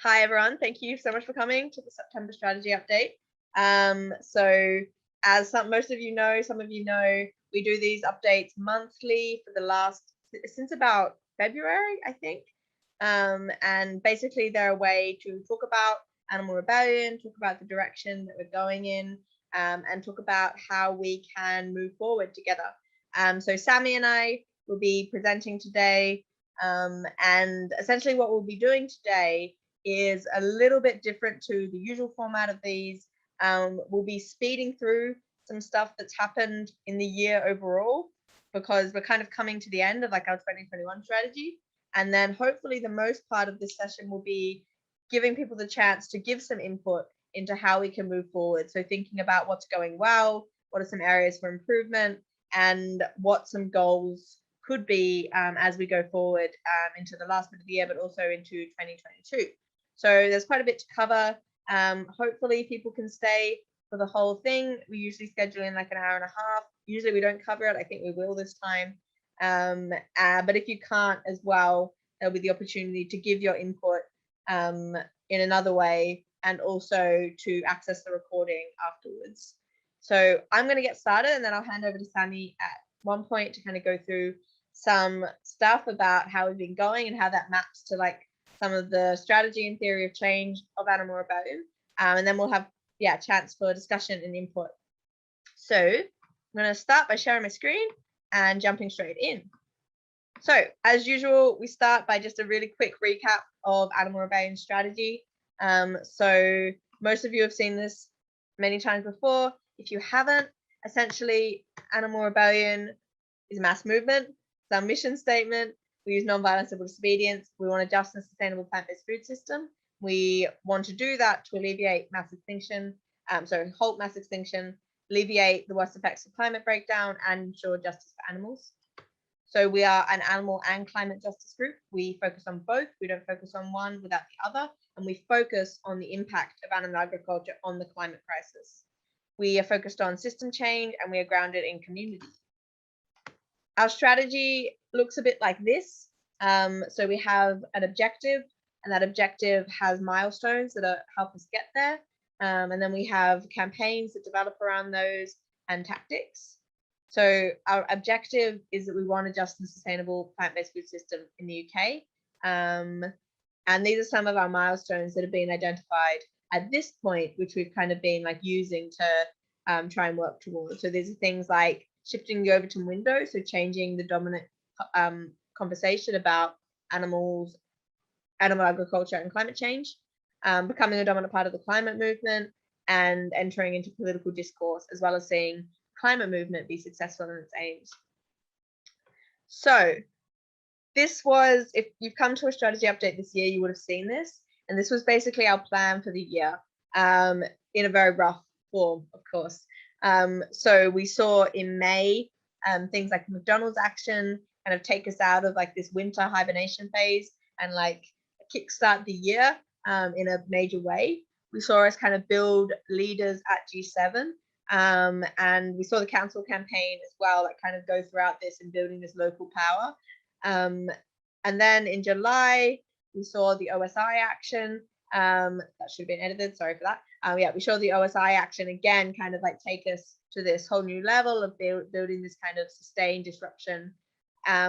Hi everyone, thank you so much for coming to the September strategy update. So as most of you know, some of you know, we do these updates monthly for the last, since about February, I think. And basically they're a way to talk about Animal Rebellion, talk about the direction that we're going in, and talk about how we can move forward together. So Sammy and I will be presenting today, and essentially what we'll be doing today is a little bit different to the usual format of these. We'll be speeding through some stuff that's happened in the year overall, because we're kind of coming to the end of like our 2021 strategy. And then hopefully the most part of this session will be giving people the chance to give some input into how we can move forward. So thinking about what's going well, what are some areas for improvement, and what some goals could be as we go forward into the last bit of the year, but also into 2022. So there's quite a bit to cover. Hopefully people can stay for the whole thing. We usually schedule in like an hour and a half. Usually we don't cover it. I think we will this time. But if you can't as well, there'll be the opportunity to give your input in another way, and also to access the recording afterwards. So I'm going to get started, and then I'll hand over to Sammy at one point to kind of go through some stuff about how we've been going and how that maps to like some of the strategy and theory of change of Animal Rebellion. And then we'll have a chance for discussion and input. So I'm going to start by sharing my screen and jumping straight in. So as usual, we start by just a really quick recap of Animal Rebellion strategy. So most of you have seen this many times before. If you haven't, essentially Animal Rebellion is a mass movement. It's our mission statement. We use non-violent civil disobedience. We want a just and sustainable plant-based food system. We want to do that to alleviate mass extinction, halt mass extinction, alleviate the worst effects of climate breakdown, and ensure justice for animals. So we are an animal and climate justice group. We focus on both. We don't focus on one without the other. And we focus on the impact of animal agriculture on the climate crisis. We are focused on system change, and we are grounded in community. Our strategy looks a bit like this. So we have an objective, and that objective has milestones that help us get there. And then we have campaigns that develop around those, and tactics. So our objective is that we want a just and sustainable plant-based food system in the UK. And these are some of our milestones that have been identified at this point, which we've kind of been like using to try and work towards. So these are things like shifting the Overton window, so changing the dominant conversation about animal agriculture and climate change, becoming a dominant part of the climate movement, and entering into political discourse, as well as seeing climate movement be successful in its aims. So this was, if you've come to a strategy update this year, you would have seen this, and this was basically our plan for the year, in a very rough form, of course. So we saw in May things like McDonald's action kind of take us out of like this winter hibernation phase and like kickstart the year in a major way. We saw us kind of build leaders at G7, and we saw the council campaign as well, that kind of go throughout this and building this local power. And then in July, we saw the OSI action. That should have been edited, sorry for that. We saw the OSI action again, kind of like take us to this whole new level of building this kind of sustained disruption,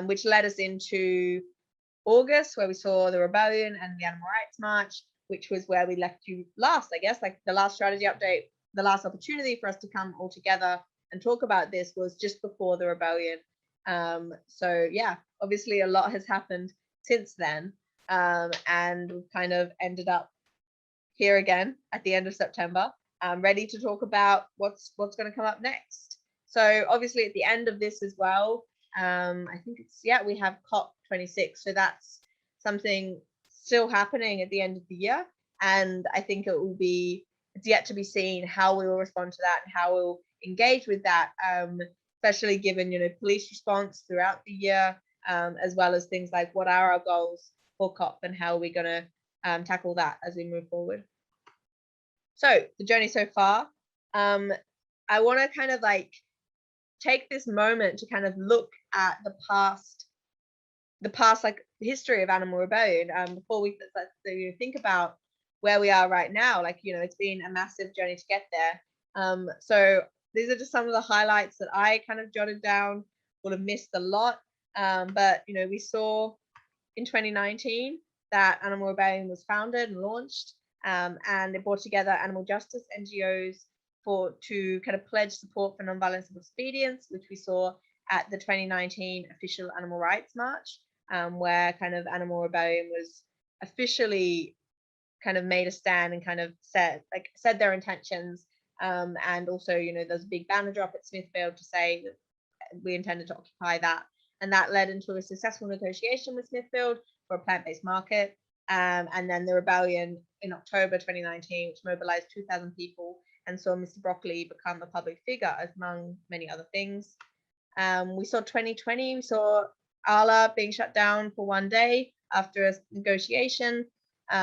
which led us into August, where we saw the rebellion and the Animal Rights March, which was where we left you last, I guess, like the last strategy update. The last opportunity for us to come all together and talk about this was just before the rebellion. So yeah, obviously a lot has happened since then, and we've kind of ended up here again at the end of September, ready to talk about what's going to come up next. So obviously at the end of this as well, I think it's, we have COP26, so that's something still happening at the end of the year, and I think it's yet to be seen how we will respond to that and how we'll engage with that, especially given police response throughout the year, as well as things like what are our goals for COP and how are we going to tackle that as we move forward. So the journey so far, I want to kind of like take this moment to kind of look at the past like history of Animal Rebellion, before we think about where we are right now. Like, you know, it's been a massive journey to get there. So these are just some of the highlights that I kind of jotted down. Would have missed a lot, but you know, we saw in 2019 that Animal Rebellion was founded and launched, and it brought together animal justice NGOs to kind of pledge support for nonviolent civil disobedience, which we saw at the 2019 official Animal Rights March, where kind of Animal Rebellion was officially kind of made a stand and kind of said their intentions, and also, you know, there's a big banner drop at Smithfield to say that we intended to occupy that, and that led into a successful negotiation with Smithfield for a plant-based market, and then the rebellion in October 2019, which mobilized 2,000 people and saw Mr. Broccoli become a public figure, among many other things. We saw 2020, we saw ALA being shut down for one day after a negotiation.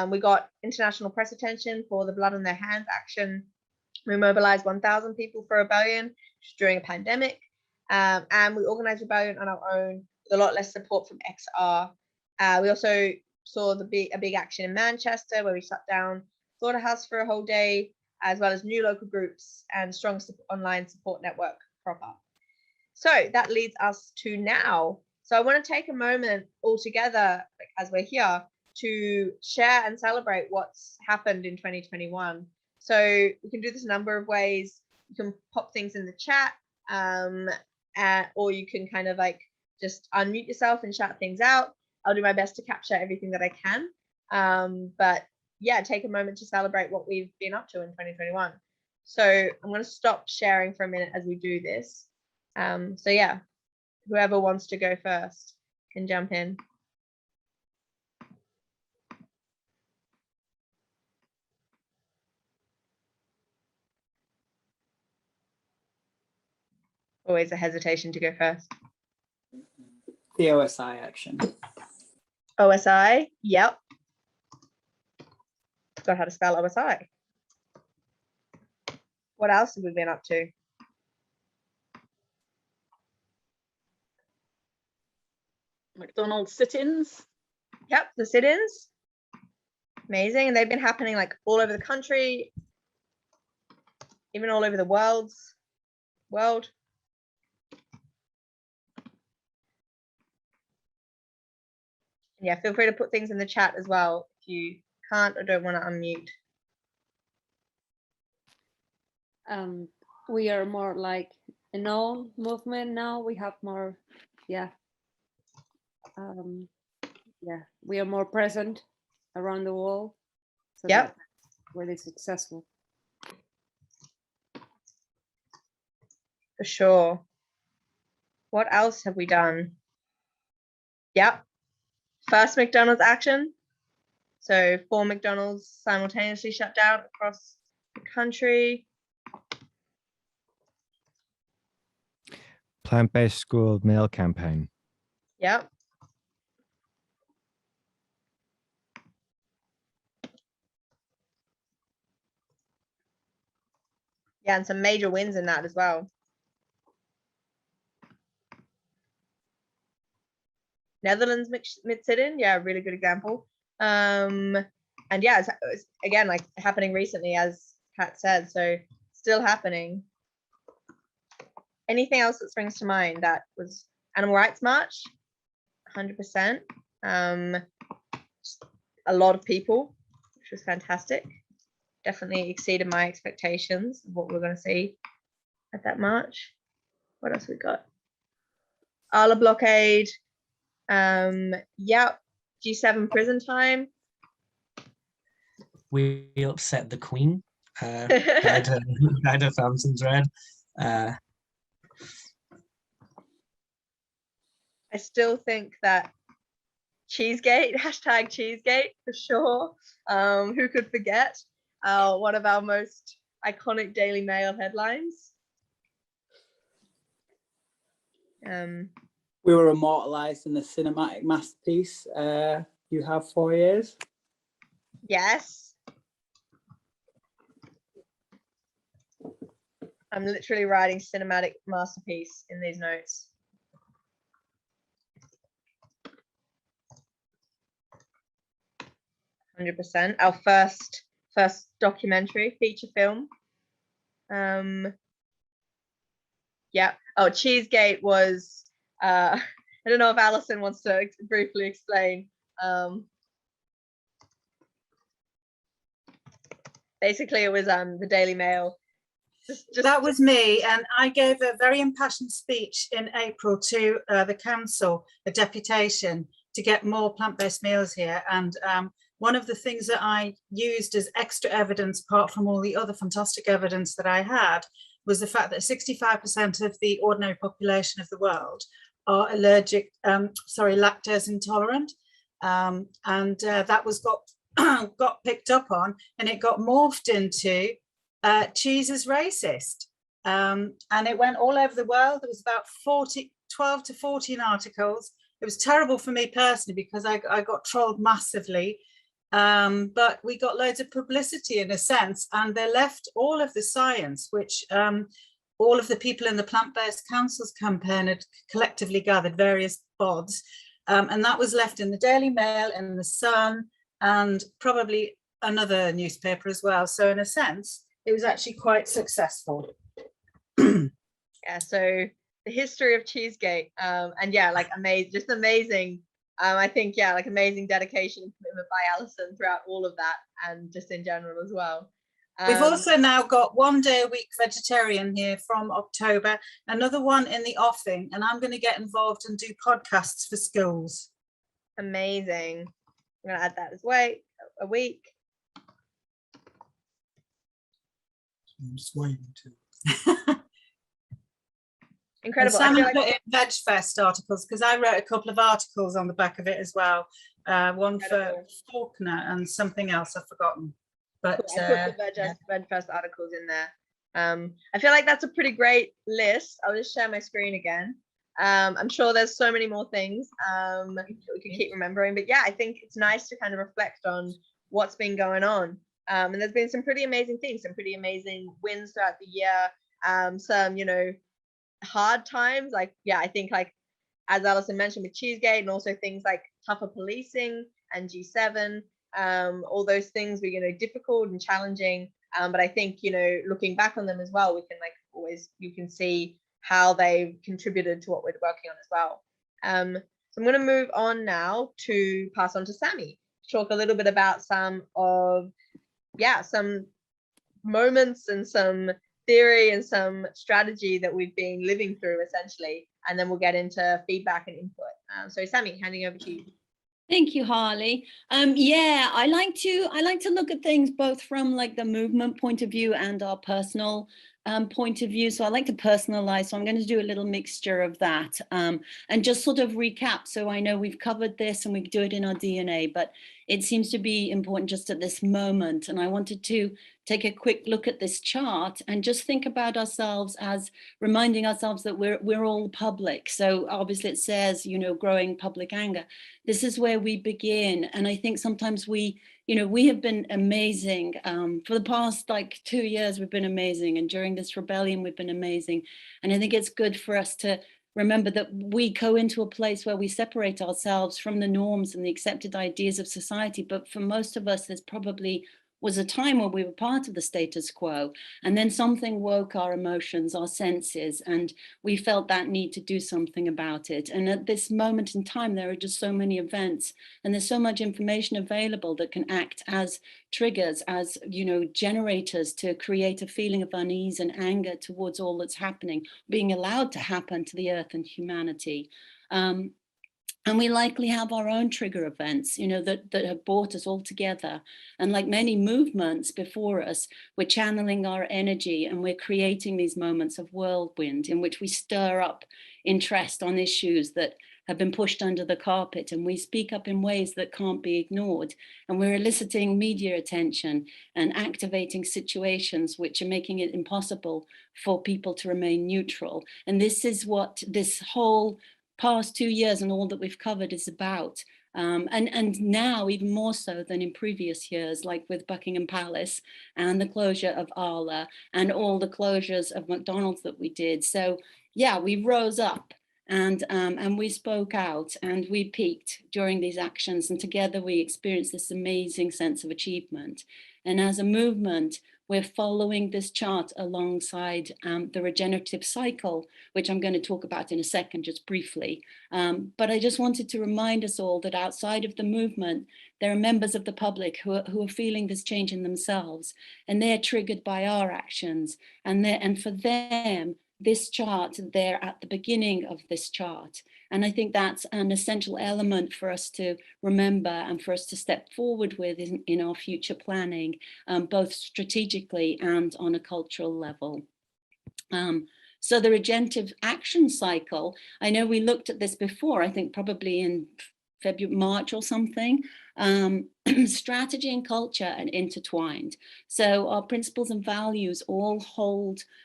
We got international press attention for the Blood on Their Hands action. We mobilized 1,000 people for rebellion during a pandemic, and we organized rebellion on our own with a lot less support from XR. We also saw a big action in Manchester, where we shut down Slaughterhouse for a whole day, as well as new local groups and strong online support network proper. So that leads us to now. So I want to take a moment all together, as we're here, to share and celebrate what's happened in 2021. So we can do this a number of ways. You can pop things in the chat, or you can kind of like just unmute yourself and shout things out. I'll do my best to capture everything that I can. But yeah, take a moment to celebrate what we've been up to in 2021. So I'm going to stop sharing for a minute as we do this. So yeah, whoever wants to go first can jump in. Always a hesitation to go first. The OSI action. OSI, yep. Forgot how to spell OSI. What else have we been up to? McDonald's sit-ins. Yep, the sit-ins. Amazing. And they've been happening like all over the country, even all over the world. Yeah, feel free to put things in the chat as well if you can't or don't want to unmute. We are more like a known movement now. We have more, we are more present around the world. So yep, really successful. For sure. What else have we done? Yep. First McDonald's action. So 4 McDonald's simultaneously shut down across the country. Plant-based school meal campaign. Yep. Yeah, and some major wins in that as well. Netherlands mid-sit-in, yeah, really good example. And yeah, it's again like happening recently, as Pat said, so still happening. Anything else that springs to mind? That was Animal Rights March, 100%. A lot of people, which was fantastic. Definitely exceeded my expectations of what we're going to see at that march. What else we got? Arla blockade. Yep. G7 prison time. We upset the Queen. Dyed her fountains red. I still think that Cheesegate, hashtag Cheesegate for sure. Who could forget? One of our most iconic Daily Mail headlines. We were immortalized in the cinematic masterpiece, You Have 4 Years. Yes. I'm literally writing cinematic masterpiece in these notes. %. Our first first documentary feature film. Yeah. Oh, Cheesegate was. I don't know if Alison wants to briefly explain. Basically, it was the Daily Mail. That was me, and I gave a very impassioned speech in April to the council, a deputation, to get more plant-based meals here. And one of the things that I used as extra evidence, apart from all the other fantastic evidence that I had, was the fact that 65% of the ordinary population of the world are lactose intolerant, and that was got picked up on, and it got morphed into cheese is racist, and it went all over the world. There was about 12 to 14 articles. It was terrible for me personally because I got trolled massively, but we got loads of publicity in a sense, and they left all of the science, which all of the people in the Plant-Based Councils campaign had collectively gathered, various bods, and that was left in the Daily Mail and the Sun and probably another newspaper as well. So in a sense, it was actually quite successful. Yeah, so the history of Cheesegate, and yeah, like amazing. I think, yeah, like amazing dedication and commitment by Alison throughout all of that, and just in general as well. We've also now got 1 day a week vegetarian here from October, another one in the offing, and I'm going to get involved and do podcasts for schools. Amazing. I'm going to add that as well, a week. I'm just waiting to. Incredible. And Sam I feel like put in VegFest articles because I wrote a couple of articles on the back of it as well. One for Faulkner and something else I've forgotten. But I put the VegFest articles in there. I feel like that's a pretty great list. I'll just share my screen again. I'm sure there's so many more things that we can keep remembering. But yeah, I think it's nice to kind of reflect on what's been going on. And there's been some pretty amazing things, some pretty amazing wins throughout the year. Some, you know, hard times. Like, yeah, I think like, as Alison mentioned with Cheesegate, and also things like tougher policing and G7, all those things were, you know, difficult and challenging. But I think, you know, looking back on them as well, we can like always, you can see how they've contributed to what we're working on as well. So I'm going to move on now to pass on to Sammy, to talk a little bit about some of, yeah, some moments and some theory and some strategy that we've been living through essentially, and then we'll get into feedback and input. So Sammy, handing over to you. Thank you, Harley. Yeah, I like to look at things both from like the movement point of view and our personal point of view. So I like to personalize. So I'm going to do a little mixture of that and just sort of recap. So I know we've covered this and we do it in our DNA, but it seems to be important just at this moment. And I wanted to take a quick look at this chart and just think about ourselves as reminding ourselves that we're all public. So obviously it says, you know, growing public anger. This is where we begin. And I think sometimes we have been amazing. For the past like 2 years, we've been amazing. And during this rebellion, we've been amazing. And I think it's good for us to remember that we go into a place where we separate ourselves from the norms and the accepted ideas of society. But for most of us, there's probably was a time where we were part of the status quo, and then something woke our emotions, our senses, and we felt that need to do something about it. And at this moment in time, there are just so many events, and there's so much information available that can act as triggers, as, you know, generators to create a feeling of unease and anger towards all that's happening, being allowed to happen to the earth and humanity. And we likely have our own trigger events, you know, that have brought us all together. And like many movements before us, we're channeling our energy and we're creating these moments of whirlwind in which we stir up interest on issues that have been pushed under the carpet, and we speak up in ways that can't be ignored. And we're eliciting media attention and activating situations which are making it impossible for people to remain neutral. And this is what this whole past 2 years and all that we've covered is about. And now even more so than in previous years, like with Buckingham Palace and the closure of Arla and all the closures of McDonald's that we did. So yeah, we rose up And we spoke out and we peaked during these actions, and together we experienced this amazing sense of achievement. And as a movement, we're following this chart alongside the regenerative cycle, which I'm going to talk about in a second, just briefly. But I just wanted to remind us all that outside of the movement, there are members of the public who are feeling this change in themselves, and they're triggered by our actions. And for them, this chart, they're at the beginning of this chart. And I think that's an essential element for us to remember and for us to step forward with in our future planning, both strategically and on a cultural level. So the regenerative action cycle, I know we looked at this before, I think probably in February, March or something. Strategy and culture are intertwined. So our principles and values all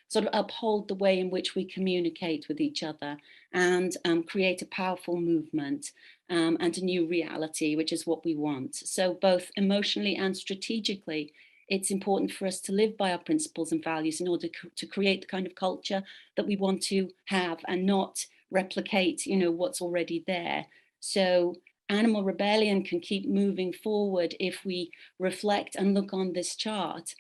sort of uphold the way in which we communicate with each other and create a powerful movement and a new reality, which is what we want. So both emotionally and strategically, it's important for us to live by our principles and values in order to create the kind of culture that we want to have and not replicate, you know, what's already there. So Animal Rebellion can keep moving forward if we reflect and look on this chart.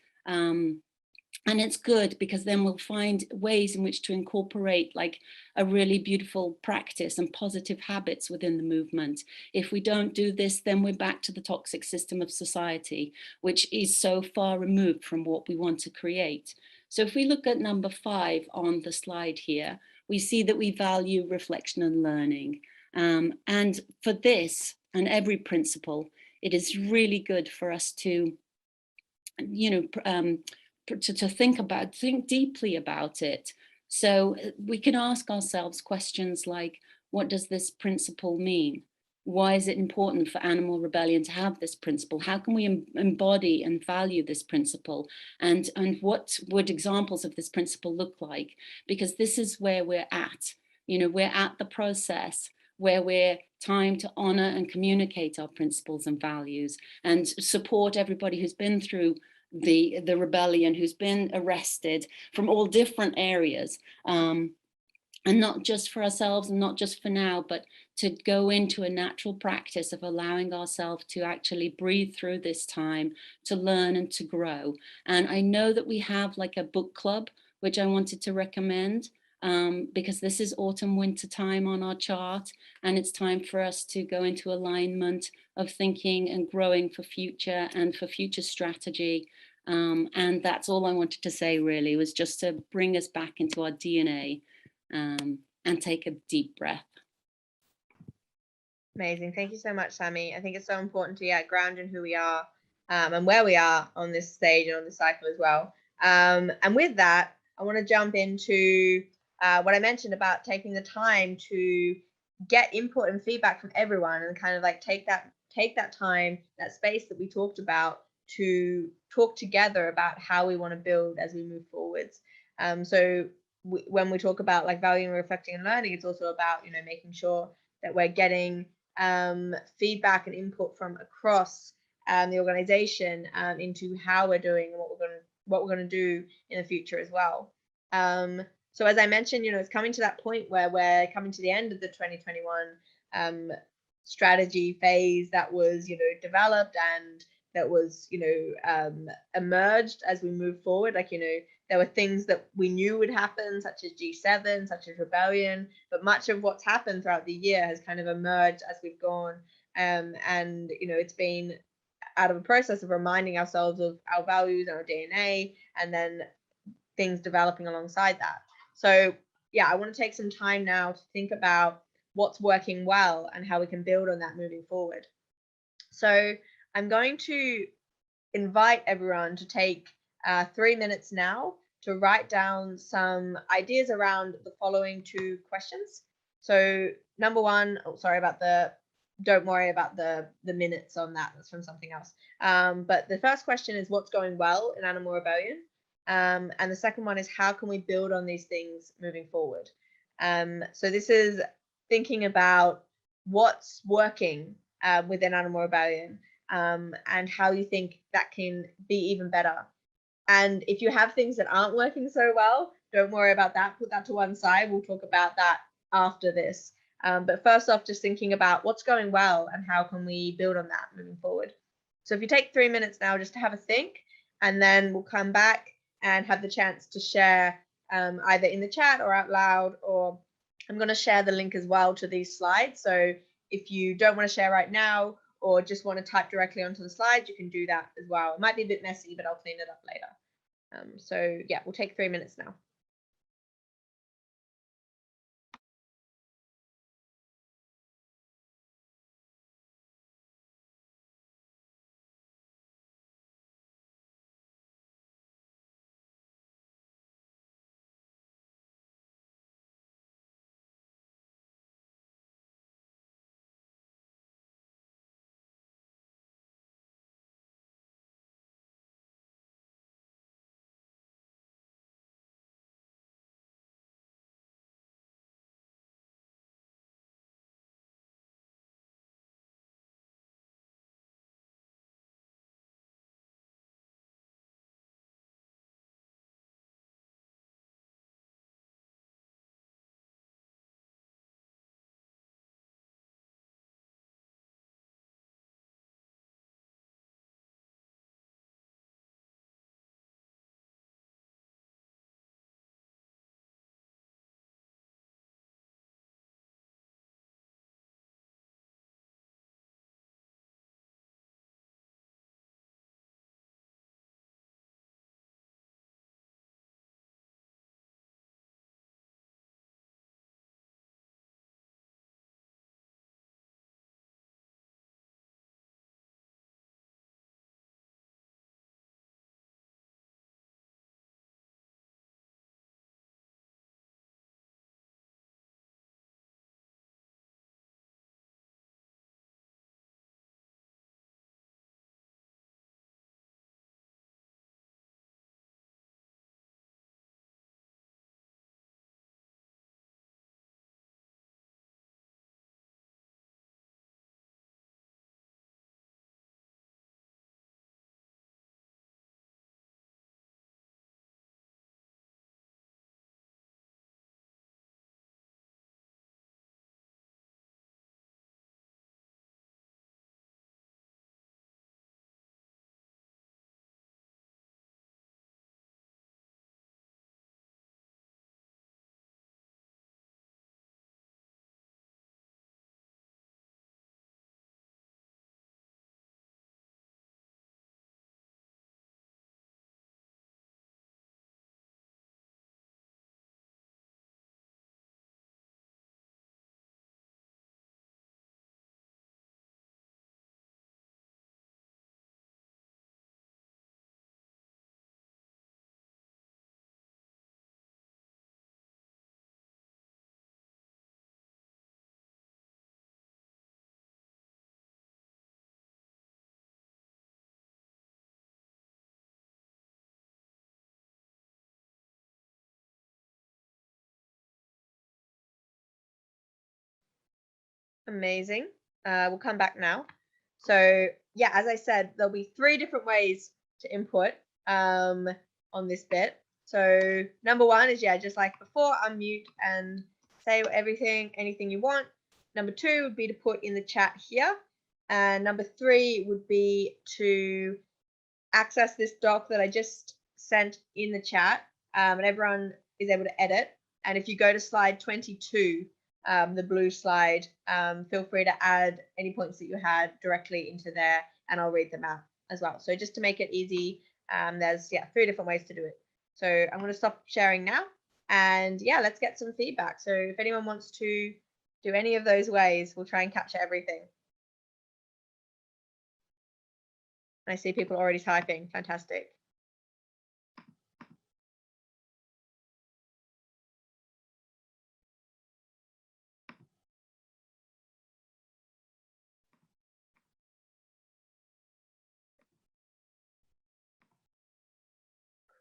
And it's good because then we'll find ways in which to incorporate like a really beautiful practice and positive habits within the movement. If we don't do this, then we're back to the toxic system of society, which is so far removed from what we want to create. So if we look at number 5 on the slide here, we see that we value reflection and learning. And for this and every principle, it is really good for us to, you know, to think deeply about it. So we can ask ourselves questions like, what does this principle mean? Why is it important for Animal Rebellion to have this principle? How can we embody and value this principle? And what would examples of this principle look like? Because this is where we're at. You know, we're at the process where we're time to honor and communicate our principles and values and support everybody who's been through the rebellion, who's been arrested from all different areas, and not just for ourselves and not just for now, but to go into a natural practice of allowing ourselves to actually breathe through this time, to learn and to grow. And I know that we have like a book club, which I wanted to recommend, because this is autumn winter time on our chart, and it's time for us to go into alignment of thinking and growing for future and for future strategy. And that's all I wanted to say really, was just to bring us back into our DNA and take a deep breath. Amazing. Thank you so much, Sammy. I think it's so important to ground in who we are and where we are on this stage and on this cycle as well. And with that, I want to jump into what I mentioned about taking the time to get input and feedback from everyone and kind of like take that time, that space that we talked about, to talk together about how we want to build as we move forwards. So when we talk about like valuing, reflecting and learning, it's also about, you know, making sure that we're getting feedback and input from across the organization into how we're doing and what we're going to do in the future as well. So as I mentioned, you know, it's coming to that point where we're coming to the end of the 2021 strategy phase that was, you know, developed and that was, you know, emerged as we move forward. Like, you know, there were things that we knew would happen, such as G7, such as Rebellion, but much of what's happened throughout the year has kind of emerged as we've gone. And, you know, it's been out of a process of reminding ourselves of our values and our DNA, and then things developing alongside that. So yeah, I want to take some time now to think about what's working well and how we can build on that moving forward. So I'm going to invite everyone to take 3 minutes now to write down some ideas around the following 2 questions. So number 1, don't worry about the minutes on that, that's from something else. But the first question is, what's going well in Animal Rebellion? And the second one is, how can we build on these things moving forward? So this is thinking about what's working within Animal Rebellion, and how you think that can be even better. And if you have things that aren't working so well, don't worry about that. Put that to one side. We'll talk about that after this. But first off, just thinking about what's going well and how can we build on that moving forward. So if you take 3 minutes now just to have a think, and then we'll come back and have the chance to share either in the chat or out loud, or I'm going to share the link as well to these slides. So if you don't want to share right now or just want to type directly onto the slides, you can do that as well. It might be a bit messy, but I'll clean it up later. So yeah, we'll take 3 minutes now. Amazing. We'll come back now. So yeah, as I said, there'll be 3 different ways to input on this bit. So number 1 is, yeah, just like before, unmute and say anything you want. Number 2 would be to put in the chat here. And number 3 would be to access this doc that I just sent in the chat, and everyone is able to edit. And if you go to slide 22, the blue slide, feel free to add any points that you had directly into there, and I'll read them out as well. So just to make it easy, there's 3 different ways to do it. So I'm going to stop sharing now, and yeah, let's get some feedback. So if anyone wants to do any of those ways, we'll try and capture everything. I see people already typing. Fantastic.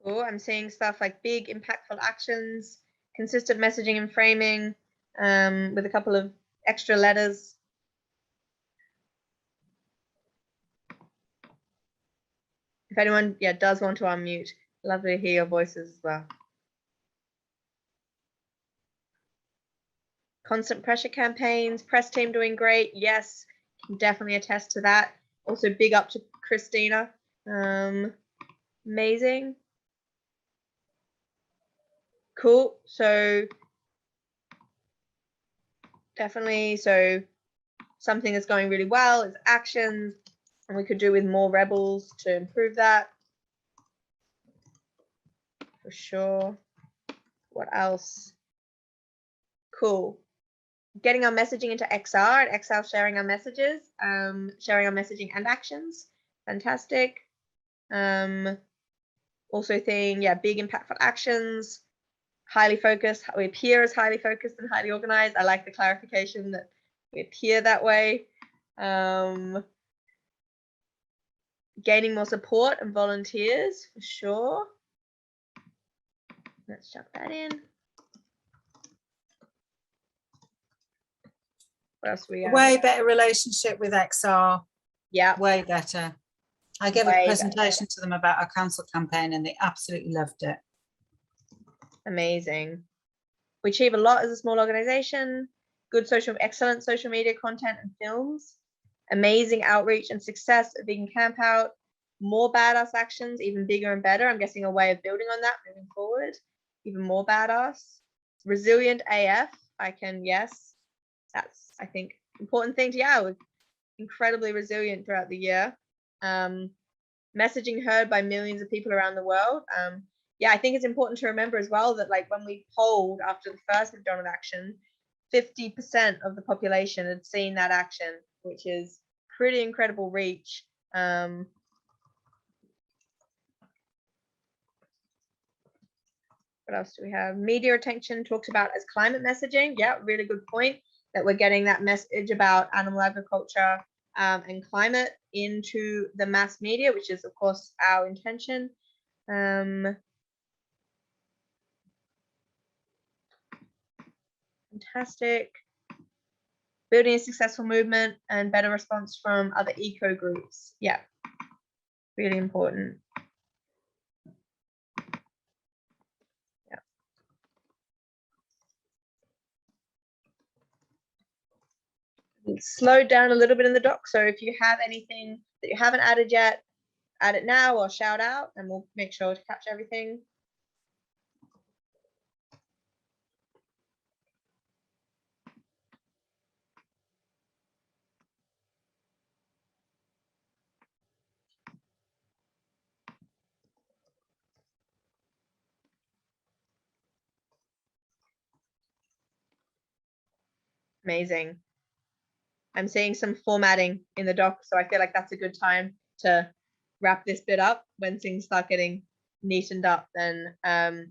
Cool. I'm seeing stuff like big impactful actions, consistent messaging and framing, with a couple of extra letters. If anyone does want to unmute, lovely to hear your voices as well. Constant pressure campaigns, press team doing great. Yes, can definitely attest to that. Also, big up to Christina. Amazing. Cool. So definitely, so something that's going really well is actions, and we could do with more rebels to improve that. For sure. What else? Cool. Getting our messaging into XR and XR sharing our messages, sharing our messaging and actions. Fantastic. Also thing, yeah, big impactful actions, highly focused. We appear as highly focused and highly organized. I like the clarification that we appear that way. Gaining more support and volunteers for sure. Let's chuck that in. What else we got? Way better relationship with XR. Yeah, Way better. I gave Way a better. presentation to them about our council campaign and they absolutely loved it. amazing. We achieve a lot as a small organization. Good excellent social media content and films. Amazing outreach and success of Vegan Camp Out. More badass actions, even bigger and better. I'm guessing a way of building on that moving forward. Even more badass. Resilient AF. Yes. That's, I think, important thing to, yeah, we're incredibly resilient throughout the year. Messaging heard by millions of people around the world. Yeah, I think it's important to remember as well that, like, when we polled after the first McDonald's action, 50% of the population had seen that action, which is pretty incredible reach. What else do we have? Media attention talked about as climate messaging. Yeah, really good point that we're getting that message about animal agriculture and climate into the mass media, which is of course our intention. Fantastic. Building a successful movement and better response from other eco groups. Yeah, really important. Yeah. Slowed down a little bit in the doc, so if you have anything that you haven't added yet, add it now or shout out and we'll make sure to capture everything. Amazing. I'm seeing some formatting in the doc, so I feel like that's a good time to wrap this bit up. When things start getting neatened up, then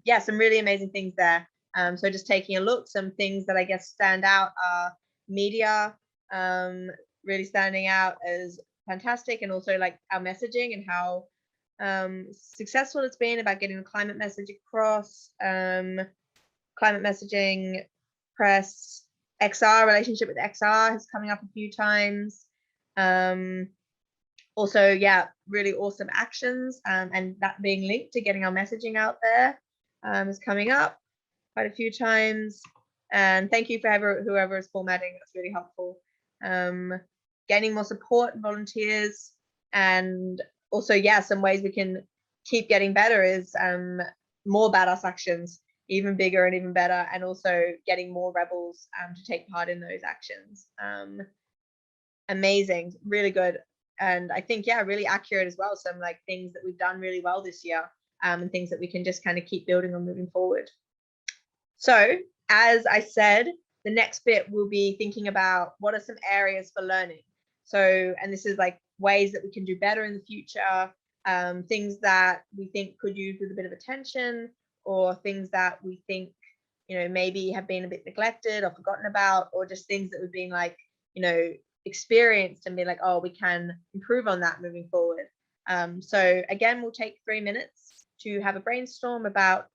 yeah, some really amazing things there. So just taking a look, some things that I guess stand out are media, really standing out as fantastic, and also like our messaging and how successful it's been about getting the climate message across. Climate messaging, press, XR, relationship with XR has coming up a few times. Also, yeah, really awesome actions, and that being linked to getting our messaging out there is coming up quite a few times. And thank you for whoever is formatting, that's really helpful. Gaining more support and volunteers, and also, yeah, some ways we can keep getting better is more badass actions, even bigger and even better, and also getting more rebels to take part in those actions. Amazing, really good, and I think, yeah, really accurate as well. Some like things that we've done really well this year, and things that we can just kind of keep building on moving forward. So as I said, the next bit will be thinking about what are some areas for learning. So, and this is like ways that we can do better in the future, things that we think could use with a bit of attention, or things that we think, you know, maybe have been a bit neglected or forgotten about, or just things that we've been like, you know, experienced and be like, oh, we can improve on that moving forward. So again, we'll take 3 minutes to have a brainstorm about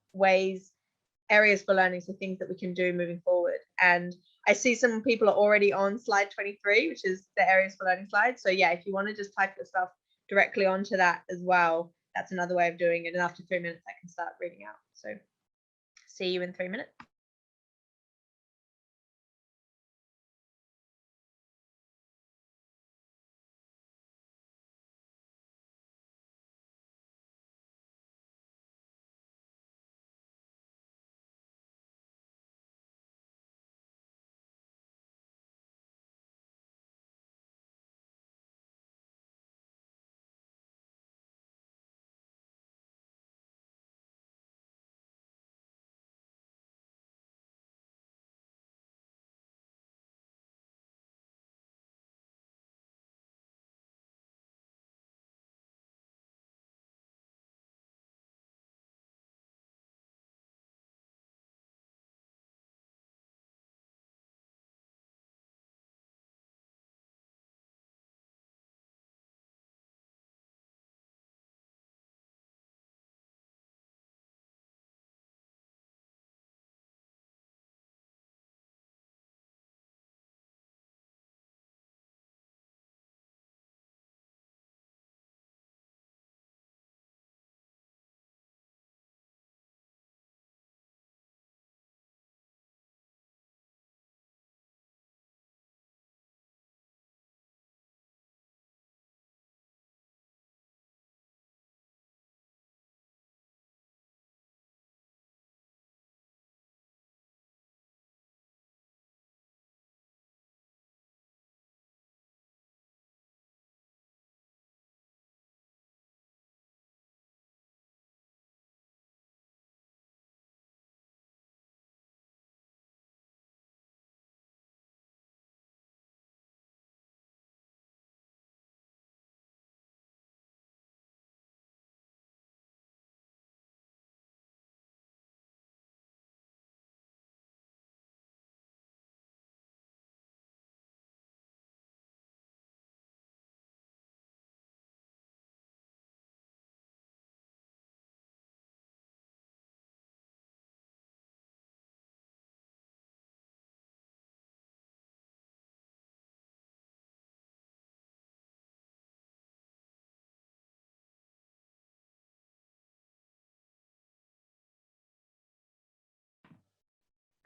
areas for learning, so things that we can do moving forward. And I see some people are already on slide 23, which is the areas for learning slide. So yeah, if you want to just type your stuff directly onto that as well, that's another way of doing it. And after 3 minutes, I can start reading out. So see you in 3 minutes.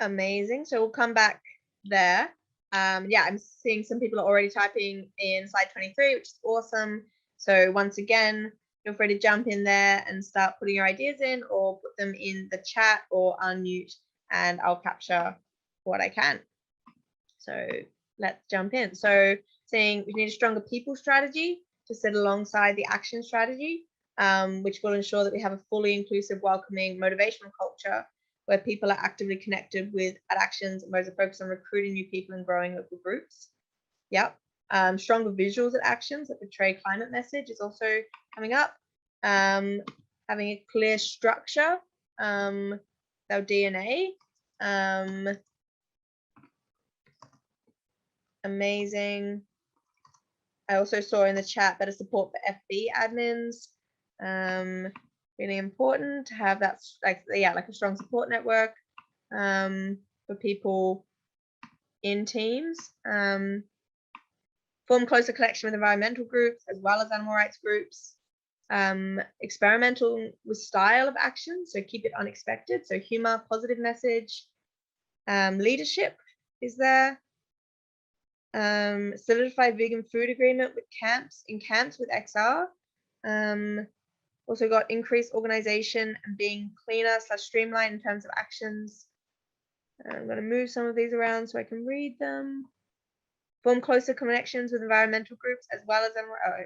Amazing. So we'll come back there. Yeah, I'm seeing some people are already typing in slide 23, which is awesome. So once again, feel free to jump in there and start putting your ideas in, or put them in the chat or unmute, and I'll capture what I can. So let's jump in. So saying we need a stronger people strategy to sit alongside the action strategy, which will ensure that we have a fully inclusive, welcoming, motivational culture where people are actively connected with actions and ways of focus on recruiting new people and growing local groups. Yep. Stronger visuals at actions that portray climate message is also coming up. Having a clear structure, our DNA. Amazing. I also saw in the chat better support for FB admins. Really important to have that, like a strong support network for people in teams. Form closer connection with environmental groups as well as animal rights groups. Experimental with style of action, so keep it unexpected. So humor, positive message. Leadership is there. Solidify vegan food agreement with camps with XR. Also got increased organization and being cleaner / streamlined in terms of actions. I'm going to move some of these around so I can read them. Form closer connections with environmental groups as well as I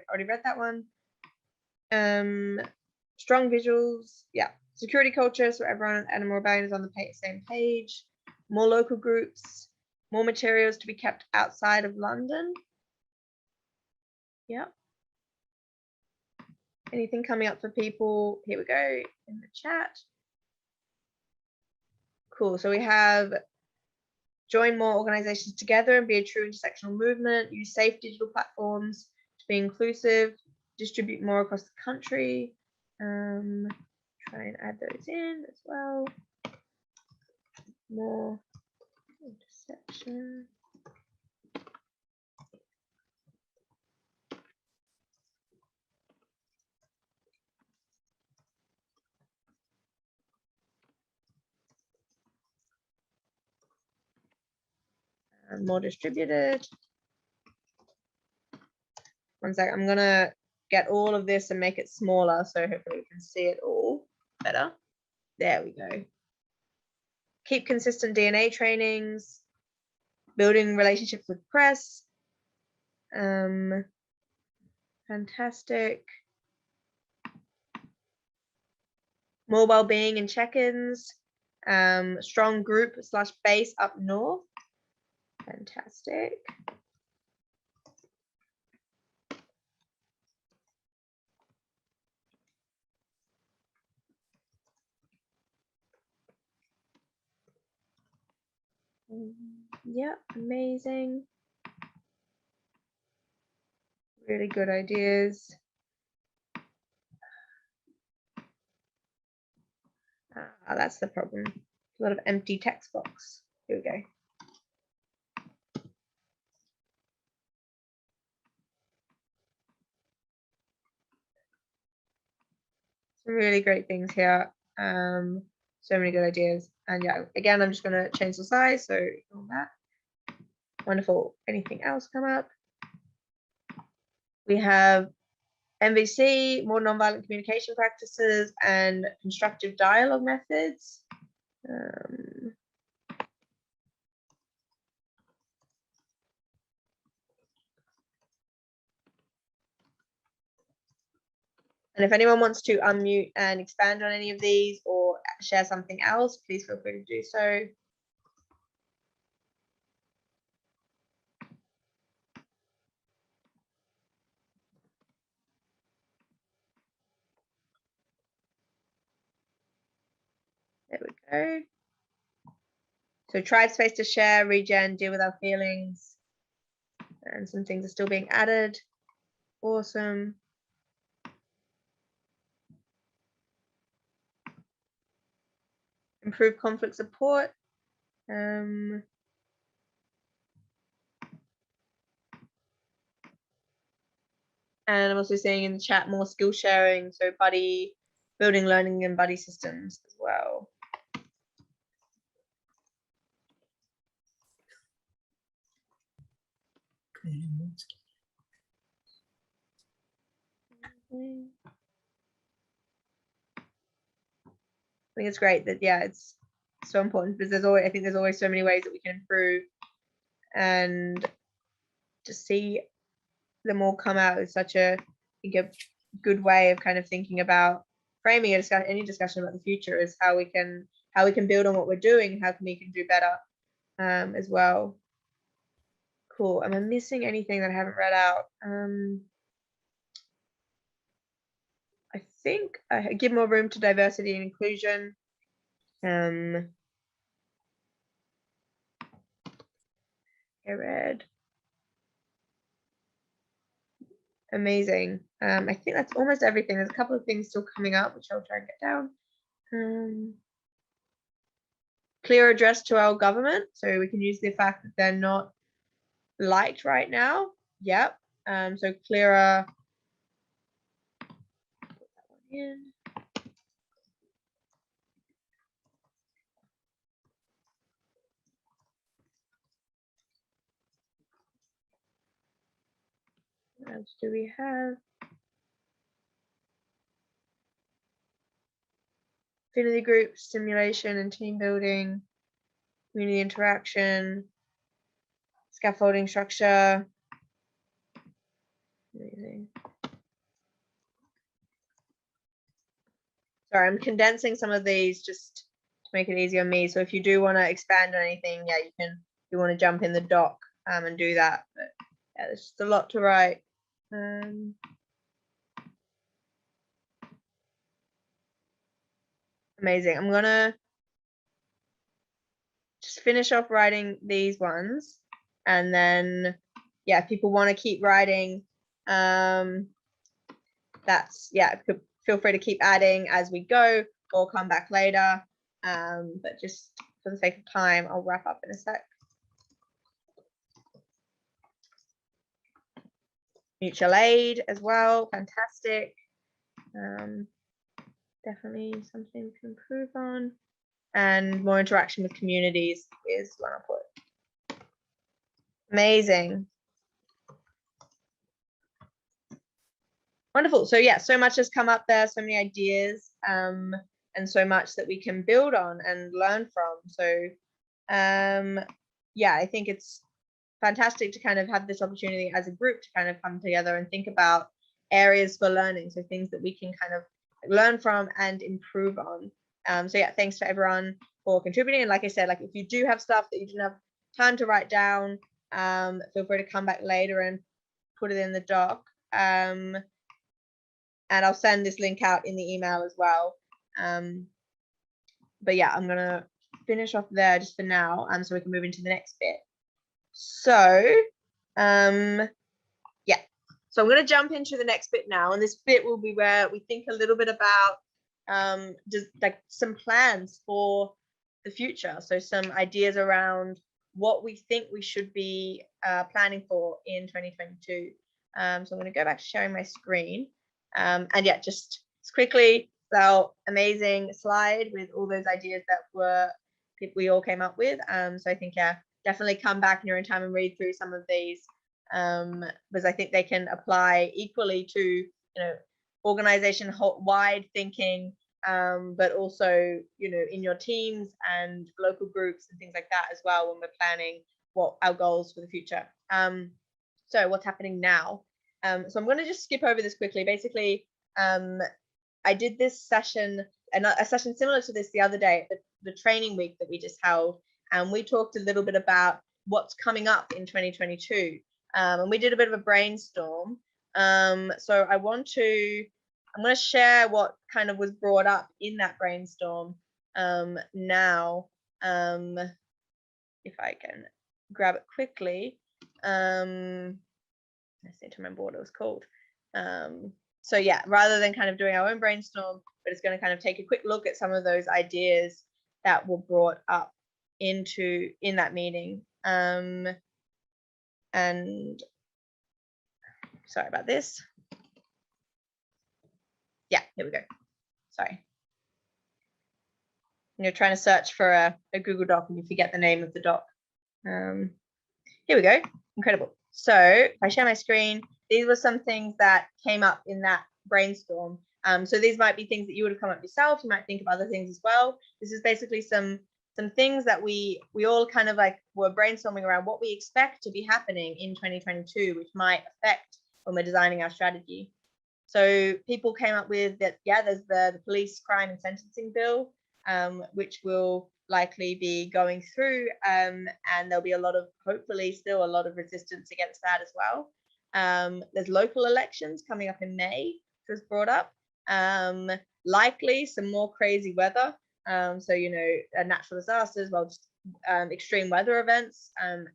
already read that one. Strong visuals, yeah. Security culture, so everyone at Animal Rebellion is on the same page. More local groups, more materials to be kept outside of London. Yep. Anything coming up for people? Here we go in the chat. Cool. So we have join more organizations together and be a true intersectional movement, use safe digital platforms to be inclusive, distribute more across the country. Try and add those in as well. More intersection. More distributed. One sec, I'm gonna get all of this and make it smaller so hopefully we can see it all better. There we go. Keep consistent DNA trainings, building relationships with press. Fantastic. More well-being and check-ins. Strong group / base up north. Fantastic. Yeah, amazing. Really good ideas. That's the problem. A lot of empty text box. Here we go. Some really great things here. So many good ideas. And yeah, again, I'm just going to change the size. So ignore that. Wonderful. Anything else come up? We have MVC, more nonviolent communication practices, and constructive dialogue methods. And if anyone wants to unmute and expand on any of these or share something else, please feel free to do so. There we go. So tribe space to share, regen, deal with our feelings. And some things are still being added. Awesome. Improve conflict support. And I'm also seeing in the chat more skill sharing, so buddy building, learning and buddy systems as well. I think it's great that, yeah, it's so important because I think there's always so many ways that we can improve, and to see them all come out is such a, I think, a good way of kind of thinking about framing any discussion about the future is how we can build on what we're doing, how we can do better as well. Cool. Am I missing anything that I haven't read out? I think I give more room to diversity and inclusion. I read. Amazing. I think that's almost everything. There's a couple of things still coming up, which I'll try and get down. Clear address to our government, so we can use the fact that they're not liked right now. Yep. So clearer. Put that one in. What else do we have? Affinity group stimulation and team building, community interaction, scaffolding structure. Amazing. Sorry, I'm condensing some of these just to make it easier on me. So if you do want to expand on anything, yeah, you can. If you want to jump in the doc and do that. But yeah, there's just a lot to write. Amazing. I'm gonna just finish off writing these ones, and then yeah, if people want to keep writing, that's, yeah, feel free to keep adding as we go or come back later. But just for the sake of time, I'll wrap up in a sec. Mutual aid as well, fantastic. Definitely something to improve on. And more interaction with communities is one I'll put. Amazing. Wonderful. So yeah, so much has come up there, so many ideas, and so much that we can build on and learn from. So yeah, I think it's fantastic to kind of have this opportunity as a group to kind of come together and think about areas for learning. So things that we can kind of learn from and improve on. So yeah, thanks to everyone for contributing. And like I said, like if you do have stuff that you didn't have time to write down, feel free to come back later and put it in the doc. And I'll send this link out in the email as well. But yeah, I'm gonna finish off there just for now, so we can move into the next bit. So yeah, so I'm gonna jump into the next bit now, and this bit will be where we think a little bit about just like some plans for the future. So some ideas around what we think we should be planning for in 2022. So I'm gonna go back to sharing my screen. And yeah, just quickly, so amazing slide with all those ideas that we all came up with. So I think, yeah, definitely come back in your own time and read through some of these, because I think they can apply equally to, you know, organization wide thinking, but also, you know, in your teams and local groups and things like that as well when we're planning what our goals for the future. So what's happening now? So I'm going to just skip over this quickly. Basically, I did this session, a session similar to this the other day, the training week that we just held, and we talked a little bit about what's coming up in 2022, and we did a bit of a brainstorm. So I'm going to share what kind of was brought up in that brainstorm now, if I can grab it quickly. I just need to remember what it was called. So yeah, rather than kind of doing our own brainstorm, but it's going to kind of take a quick look at some of those ideas that were brought up in that meeting. And sorry about this. Yeah, here we go. Sorry. You're trying to search for a Google Doc and you forget the name of the doc. Here we go. Incredible. So if I share my screen, these were some things that came up in that brainstorm. So these might be things that you would have come up yourself. You might think of other things as well. This is basically some things that we all kind of like were brainstorming around what we expect to be happening in 2022, which might affect when we're designing our strategy. So people came up with that, yeah, there's the police crime and sentencing bill, which will likely be going through, and there'll be a lot of, hopefully still a lot of resistance against that as well. There's local elections coming up in May, which was brought up. Likely some more crazy weather. So, you know, natural disasters, well, just extreme weather events.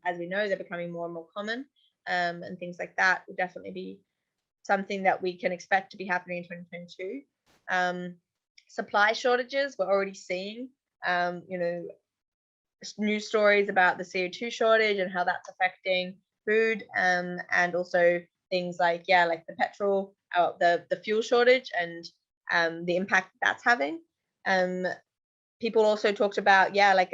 As we know, they're becoming more and more common, and things like that will definitely be something that we can expect to be happening in 2022. Supply shortages, we're already seeing, you know, news stories about the CO2 shortage and how that's affecting food, and also things like, yeah, like the petrol, the fuel shortage, and the impact that's having. People also talked about, yeah, like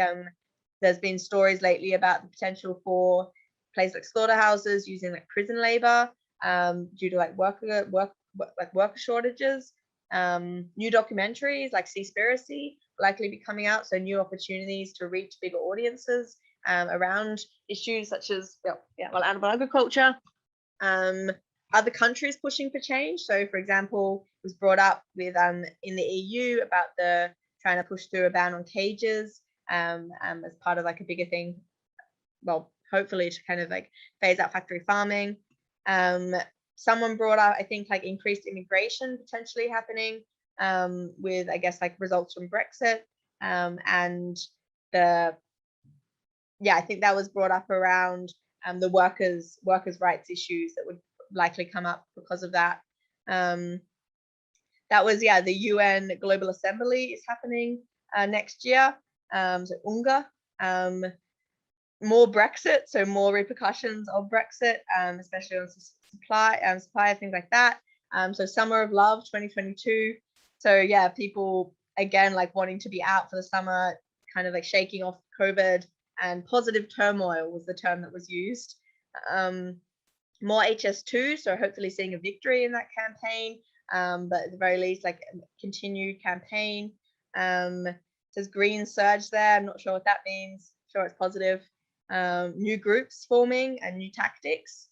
there's been stories lately about the potential for places like slaughterhouses using like prison labor, due to like worker shortages. New documentaries like Seaspiracy likely be coming out, so new opportunities to reach bigger audiences around issues such as animal agriculture. Other countries pushing for change. So, for example, it was brought up with in the EU about the trying to push through a ban on cages as part of like a bigger thing. Well, hopefully to kind of like phase out factory farming. Someone brought up, I think, like increased immigration potentially happening with, I guess, like results from Brexit, and I think that was brought up around the workers' rights issues that would likely come up because of that. That was, yeah, the UN Global Assembly is happening next year. So UNGA. More Brexit, so more repercussions of Brexit, especially on supply, things like that. So Summer of Love 2022. So yeah, people again like wanting to be out for the summer, kind of like shaking off COVID, and positive turmoil was the term that was used. More HS2, so hopefully seeing a victory in that campaign, but at the very least like a continued campaign. Says green surge there, I'm not sure what that means, sure it's positive. New groups forming and new tactics.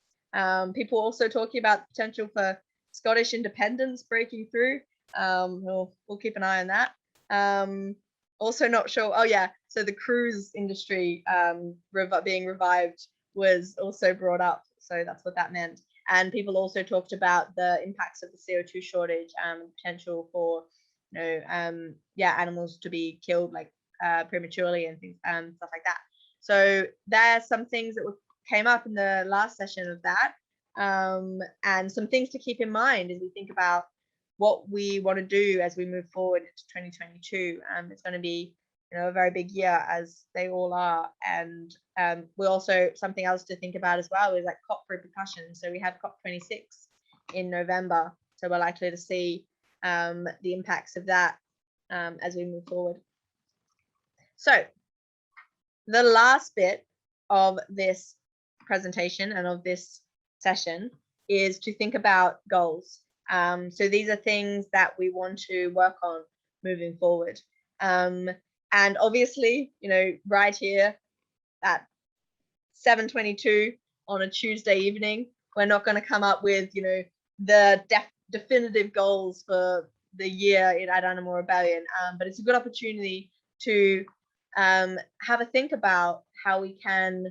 People also talking about the potential for Scottish independence breaking through. We'll keep an eye on that. Also not sure, oh yeah, so the cruise industry being revived was also brought up, so that's what that meant. And people also talked about the impacts of the CO2 shortage and potential for, you know, animals to be killed like prematurely and things, stuff like that. So there's some things that came up in the last session of that, and some things to keep in mind as we think about what we want to do as we move forward into 2022. It's going to be, you know, a very big year, as they all are, and we also, something else to think about as well is like COP repercussions. So we have COP26 in November, so we're likely to see the impacts of that as we move forward. So the last bit of this presentation and of this session is to think about goals. So these are things that we want to work on moving forward. And obviously, you know, right here at 7:22 on a Tuesday evening, we're not going to come up with, you know, the definitive goals for the year at Animal Rebellion, but it's a good opportunity to have a think about how we can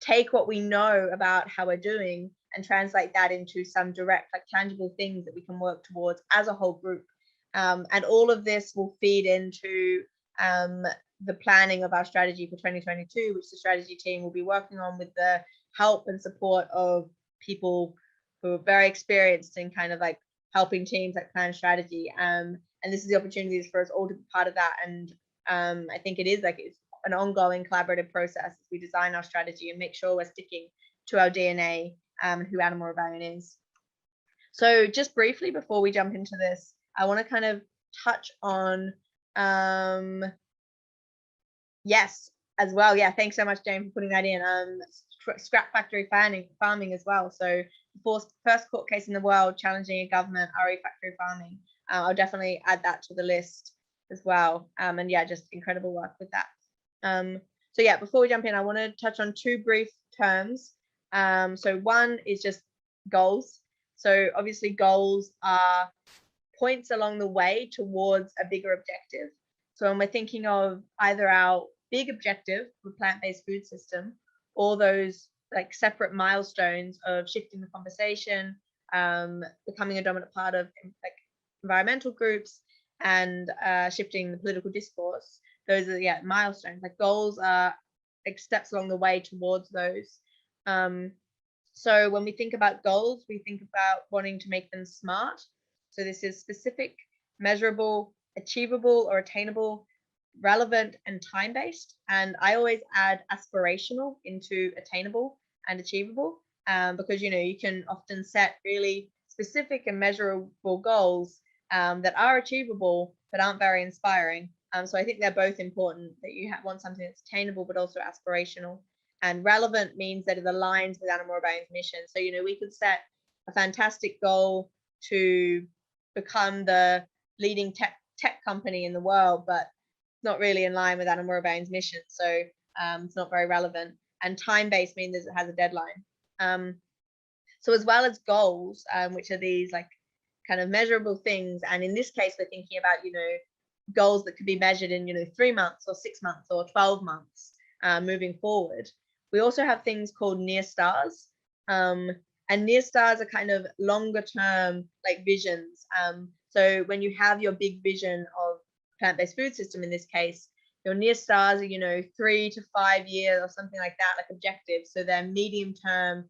take what we know about how we're doing and translate that into some direct, like tangible things that we can work towards as a whole group. And all of this will feed into the planning of our strategy for 2022, which the strategy team will be working on with the help and support of people who are very experienced in kind of like helping teams like plan strategy. And this is the opportunities for us all to be part of that. And I think it is like it's an ongoing collaborative process as we design our strategy and make sure we're sticking to our DNA and who Animal Rebellion is. So just briefly before we jump into this, I want to kind of touch on yes as well. Yeah, thanks so much, Jane, for putting that in. scrap factory farming as well. So first court case in the world challenging a government RE factory farming. I'll definitely add that to the list as well. And yeah, just incredible work with that. So yeah, before we jump in, I want to touch on two brief terms. So one is just goals. So obviously goals are points along the way towards a bigger objective. So when we're thinking of either our big objective for plant-based food system, or those like separate milestones of shifting the conversation, becoming a dominant part of like environmental groups, and shifting the political discourse, those are milestones. Like goals are like steps along the way towards those. So when we think about goals, we think about wanting to make them SMART. So this is specific, measurable, achievable or attainable, relevant, and time-based. And I always add aspirational into attainable and achievable, because you can often set really specific and measurable goals that are achievable but aren't very inspiring. So I think they're both important, that you want something that's attainable but also aspirational. And relevant means that it aligns with Animal Rebellion's mission. So we could set a fantastic goal to become the leading tech company in the world, but not really in line with Animal Rebellion's mission. So it's not very relevant. And time-based means it has a deadline. So as well as goals, which are these like kind of measurable things, and in this case we're thinking about goals that could be measured in 3 months or 6 months or 12 months moving forward. We also have things called near stars, and near stars are kind of longer term like visions. So when you have your big vision of plant-based food system, in this case, your near stars are 3 to 5 years or something like that, like objectives. So they're medium term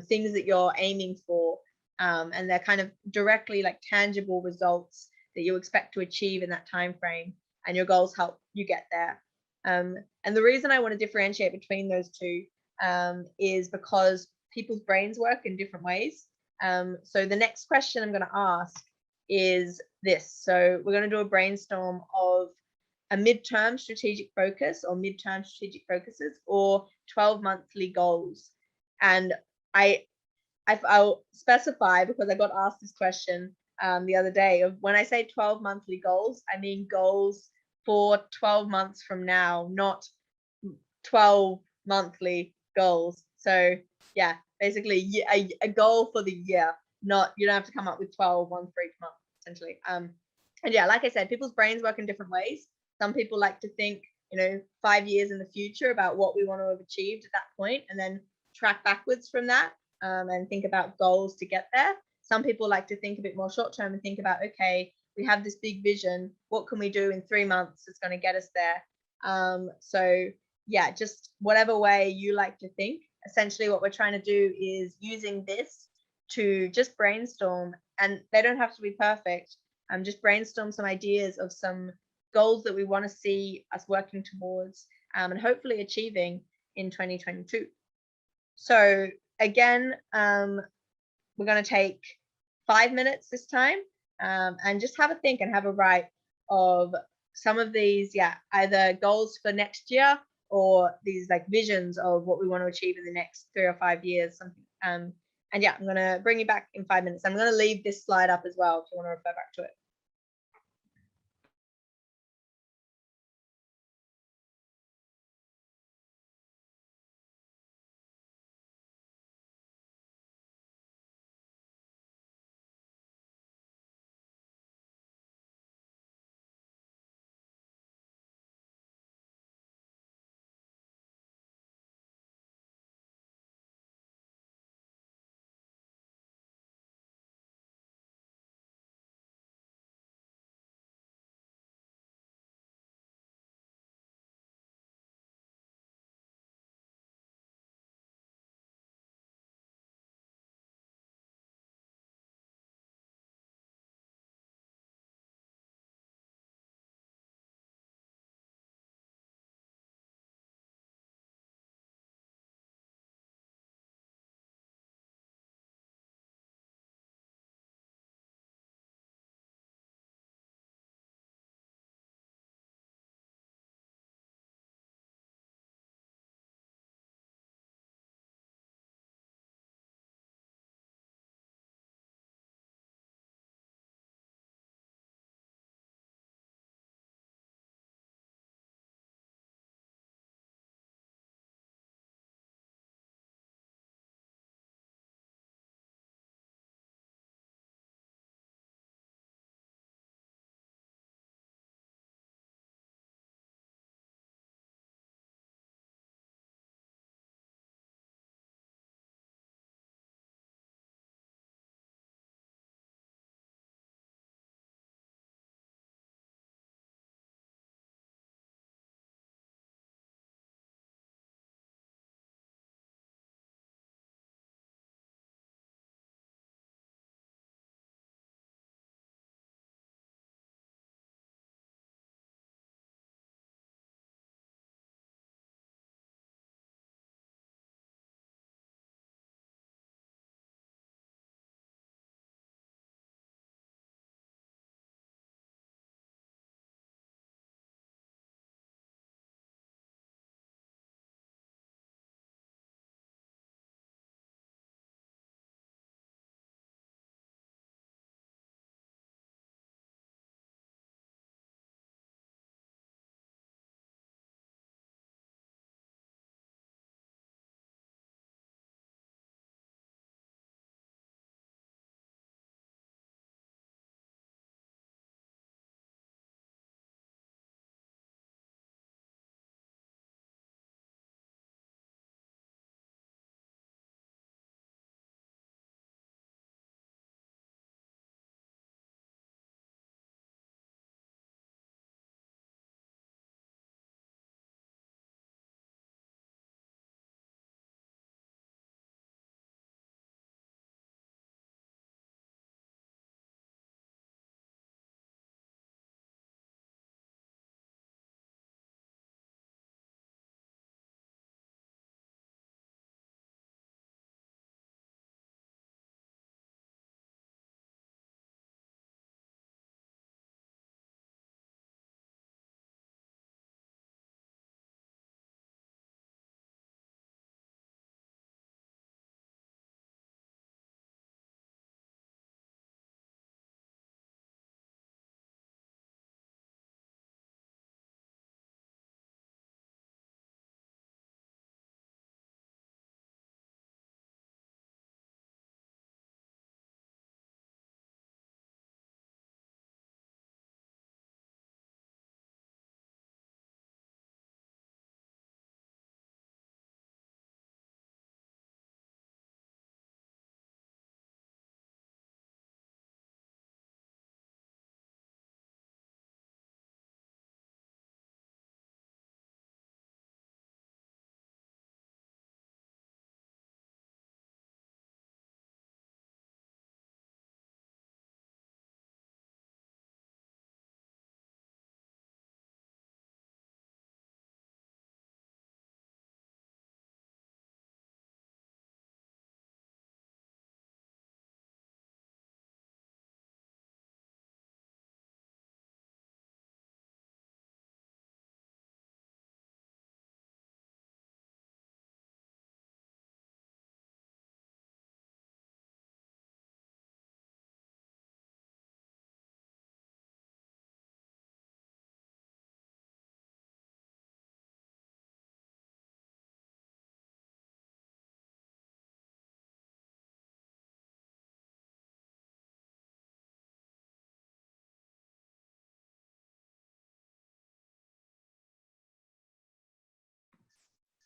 things that you're aiming for, and they're kind of directly like tangible results that you expect to achieve in that time frame, and your goals help you get there. And the reason I want to differentiate between those two is because people's brains work in different ways. So the next question I'm going to ask is this. So we're going to do a brainstorm of a midterm strategic focus or midterm strategic focuses or 12 monthly goals. And I'll specify, because I got asked this question the other day, of when I say 12 monthly goals, I mean goals for 12 months from now, not 12 monthly goals. So yeah, basically a goal for the year, not, you don't have to come up with 12, one for each month, essentially. And yeah, like I said, people's brains work in different ways. Some people like to think 5 years in the future about what we want to have achieved at that point, and then track backwards from that, and think about goals to get there. Some people like to think a bit more short term and think about, okay, we have this big vision, what can we do in 3 months that's going to get us there? So yeah, just whatever way you like to think. Essentially what we're trying to do is using this to just brainstorm, and they don't have to be perfect. Just brainstorm some ideas of some goals that we want to see us working towards, and hopefully achieving in 2022. So again, we're going to take 5 minutes this time, and just have a think and have a write of some of these, either goals for next year or these like visions of what we want to achieve in the next 3 or 5 years, something. And yeah, I'm going to bring you back in 5 minutes. I'm going to leave this slide up as well if you want to refer back to it.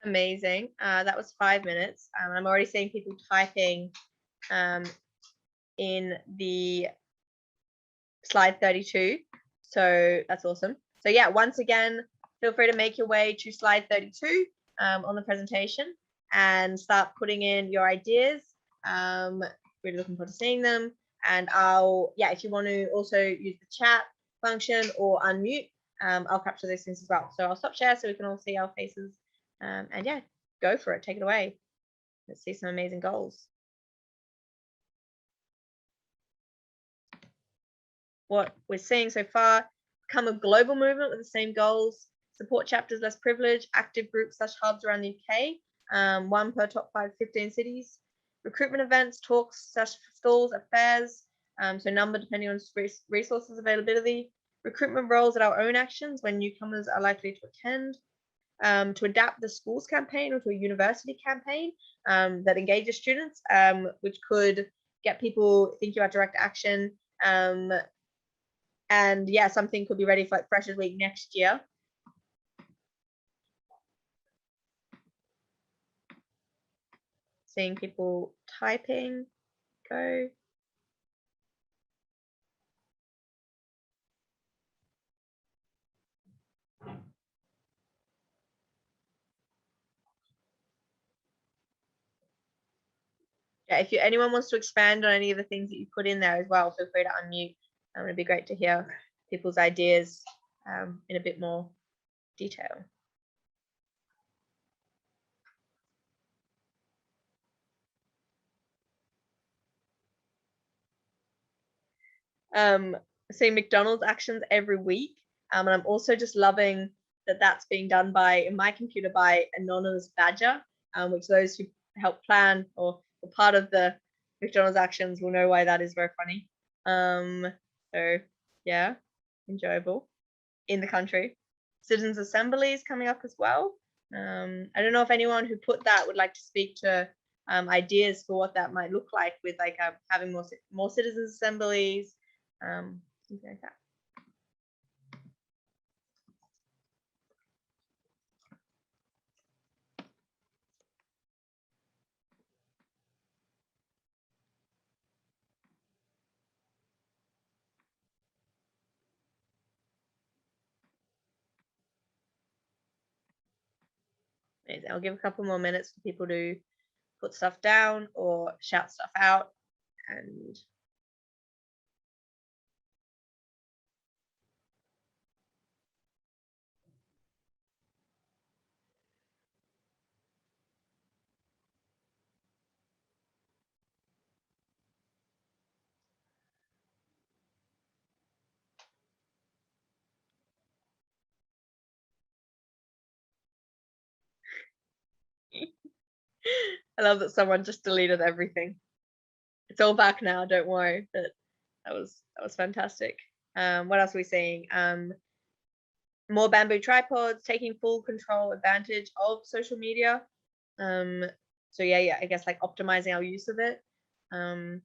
Amazing. That was 5 minutes. I'm already seeing people typing in the slide 32. So that's awesome. So yeah, once again, feel free to make your way to slide 32 on the presentation and start putting in your ideas. Really looking forward to seeing them. And if you want to also use the chat function or unmute, I'll capture those things as well. So I'll stop share so we can all see our faces. And yeah, go for it. Take it away. Let's see some amazing goals. What we're seeing so far, become a global movement with the same goals, support chapters less privileged, active groups / hubs around the UK, 1 per top 15 cities, recruitment events, talks / stalls at fairs, so number depending on resources availability, recruitment roles at our own actions when newcomers are likely to attend, to adapt the schools campaign or to a university campaign that engages students, which could get people thinking about direct action. And yeah, something could be ready for like Freshers Week next year. Seeing people typing, go. Yeah, if anyone wants to expand on any of the things that you put in there as well, feel free to unmute. It'd be great to hear people's ideas in a bit more detail. Seeing McDonald's actions every week, and I'm also just loving that that's being done by, in my computer, by Anonymous Badger, which those who help plan or are part of the McDonald's actions will know why that is very funny. So yeah, enjoyable in the country. Citizens Assemblies coming up as well. I don't know if anyone who put that would like to speak to ideas for what that might look like with like having more citizens assemblies, things like that. Amazing. I'll give a couple more minutes for people to put stuff down or shout stuff out. And I love that someone just deleted everything. It's all back now, don't worry. But that was fantastic. What else are we seeing? More bamboo tripods, taking full control advantage of social media. So yeah, I guess like optimizing our use of it. And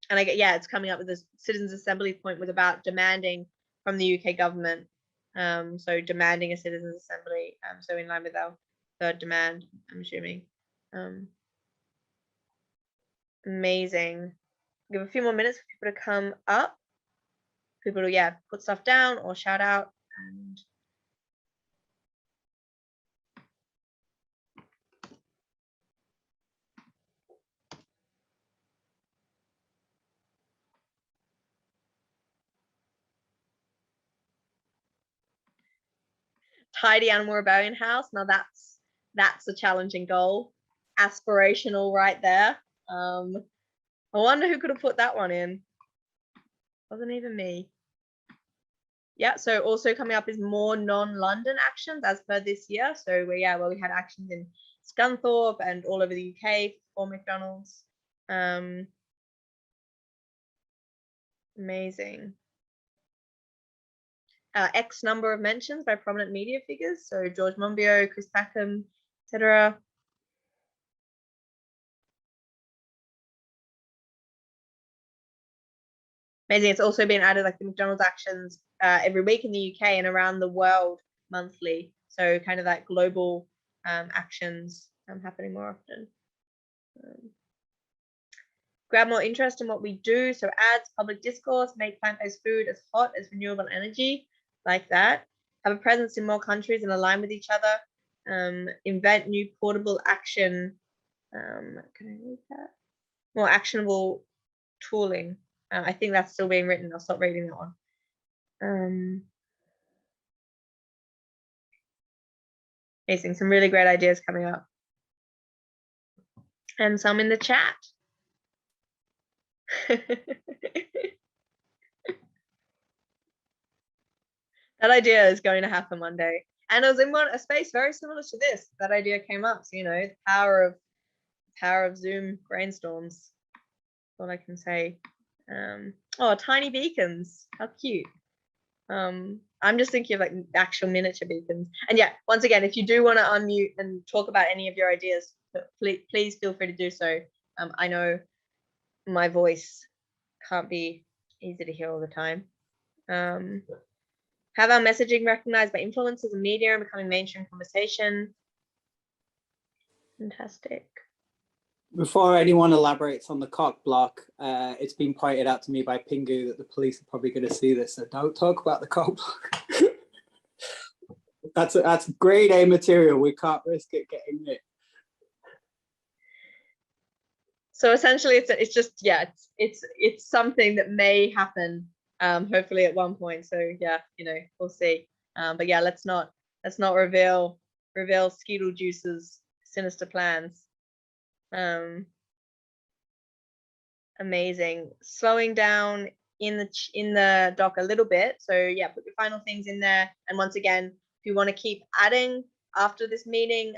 I get, yeah, it's coming up with this Citizens Assembly point was about demanding from the UK government. So demanding a Citizens Assembly. So in line with our third demand, I'm assuming. Amazing. Give a few more minutes for people to come up. People to, yeah, put stuff down or shout out. And tidy animal rebellion house. Now that's a challenging goal. Aspirational right there. I wonder who could have put that one in. Wasn't even me. Yeah, so also coming up is more non-London actions as per this year. So we had actions in Scunthorpe and all over the UK for McDonald's. Amazing. X number of mentions by prominent media figures. So George Monbiot, Chris Packham, etc. Amazing. It's also been added like the McDonald's actions every week in the UK and around the world monthly. So kind of that global actions happening more often. Grab more interest in what we do. So ads, public discourse, make plant-based food as hot as renewable energy, like that. Have a presence in more countries and align with each other. Invent new portable action. Can I read that? More actionable tooling. I think that's still being written. I'll stop reading that one. Amazing. Some really great ideas coming up. And some in the chat. That idea is going to happen one day. And I was in a space very similar to this. That idea came up. So, you know, the power of Zoom brainstorms. What I can say. Oh, tiny beacons. How cute. I'm just thinking of like actual miniature beacons. And yeah, once again, if you do want to unmute and talk about any of your ideas, please feel free to do so. I know my voice can't be easy to hear all the time. Have our messaging recognized by influencers and media and becoming mainstream conversation. Fantastic. Before anyone elaborates on the cock block, it's been pointed out to me by Pingu that the police are probably going to see this, so don't talk about the cock block. That's grade A material. We can't risk it getting it. So essentially, it's just, yeah, it's something that may happen, hopefully at one point. So yeah, you know, we'll see. But yeah, let's not reveal Skeetle Juice's sinister plans. Amazing. Slowing down in the doc a little bit. So yeah, put your final things in there. And once again, if you want to keep adding after this meeting,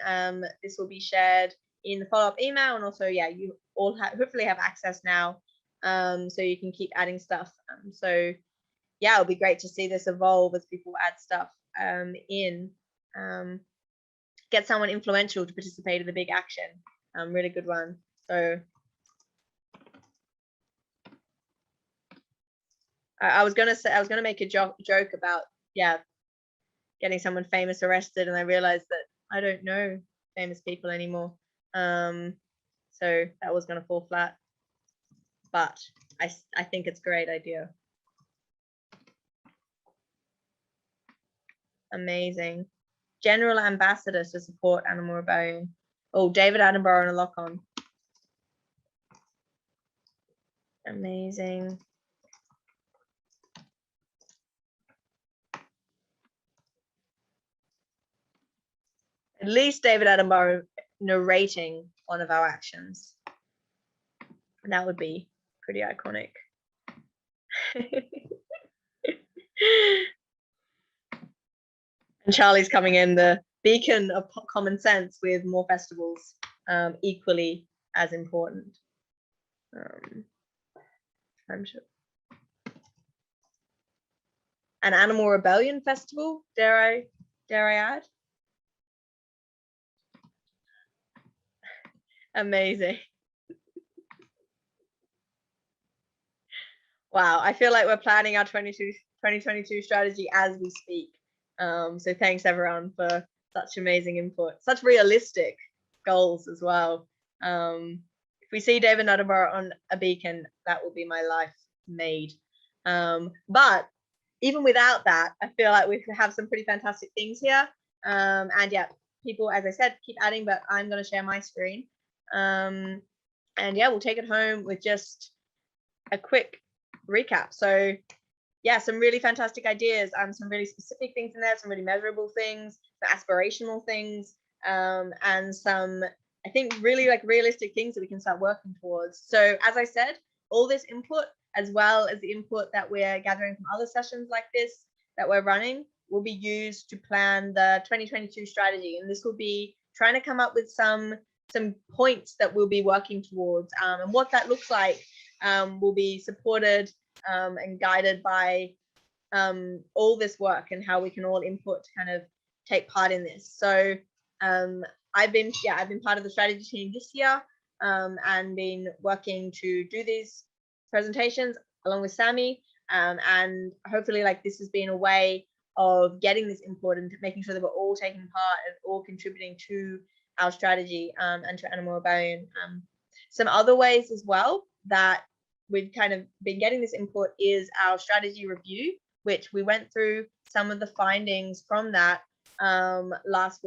this will be shared in the follow-up email. And also, yeah, you all hopefully have access now, so you can keep adding stuff. So yeah, it'll be great to see this evolve as people add stuff in. Get someone influential to participate in the big action. Really good one. So I was gonna make a joke about, yeah, getting someone famous arrested, and I realized that I don't know famous people anymore. So that was gonna fall flat, but I think it's a great idea. Amazing. General ambassador to support Animal Rebellion. Oh, David Attenborough and a lock-on. Amazing. At least David Attenborough narrating one of our actions. That would be pretty iconic. And Charlie's coming in, the beacon of common sense with more festivals, equally as important. I'm sure. An Animal Rebellion festival, dare I add? Amazing. Wow, I feel like we're planning our 2022 strategy as we speak. So thanks everyone for such amazing input, such realistic goals as well. If we see David Attenborough on a beacon, that will be my life made. But even without that, I feel like we have some pretty fantastic things here. And yeah, people, as I said, keep adding, but I'm going to share my screen. And yeah, we'll take it home with just a quick recap. So yeah, some really fantastic ideas, some really specific things in there, some really measurable things, some aspirational things, and some, I think, really like realistic things that we can start working towards. So as I said, all this input, as well as the input that we're gathering from other sessions like this that we're running, will be used to plan the 2022 strategy. And this will be trying to come up with some points that we'll be working towards, and what that looks like will be supported and guided by all this work and how we can all input to kind of take part in this. So I've been part of the strategy team this year, and been working to do these presentations along with Sammy, and hopefully like this has been a way of getting this input and making sure that we're all taking part and all contributing to our strategy and to Animal Rebellion. Some other ways as well that we've kind of been getting this input is our strategy review, which we went through some of the findings from that last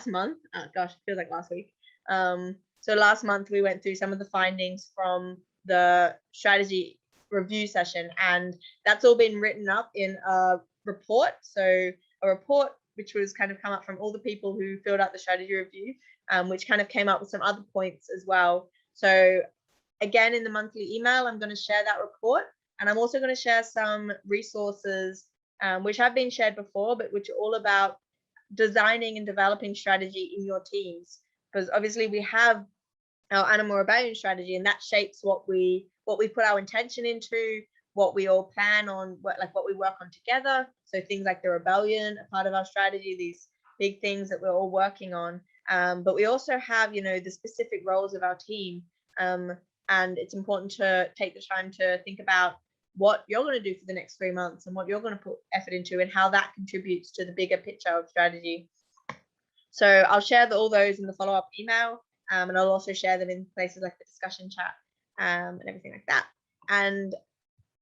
month. Oh, gosh, it feels like last week. So last month we went through some of the findings from the strategy review session, and that's all been written up in a report. So a report which was kind of come up from all the people who filled out the strategy review, which kind of came up with some other points as well. So again, in the monthly email, I'm going to share that report, and I'm also going to share some resources which have been shared before, but which are all about designing and developing strategy in your teams. Because obviously we have our Animal Rebellion strategy, and that shapes what we put our intention into, what we all plan on, what we work on together. So things like the rebellion are part of our strategy, these big things that we're all working on. But we also have, the specific roles of our team. And it's important to take the time to think about what you're going to do for the next 3 months and what you're going to put effort into and how that contributes to the bigger picture of strategy. So I'll share all those in the follow-up email, and I'll also share them in places like the discussion chat and everything like that. And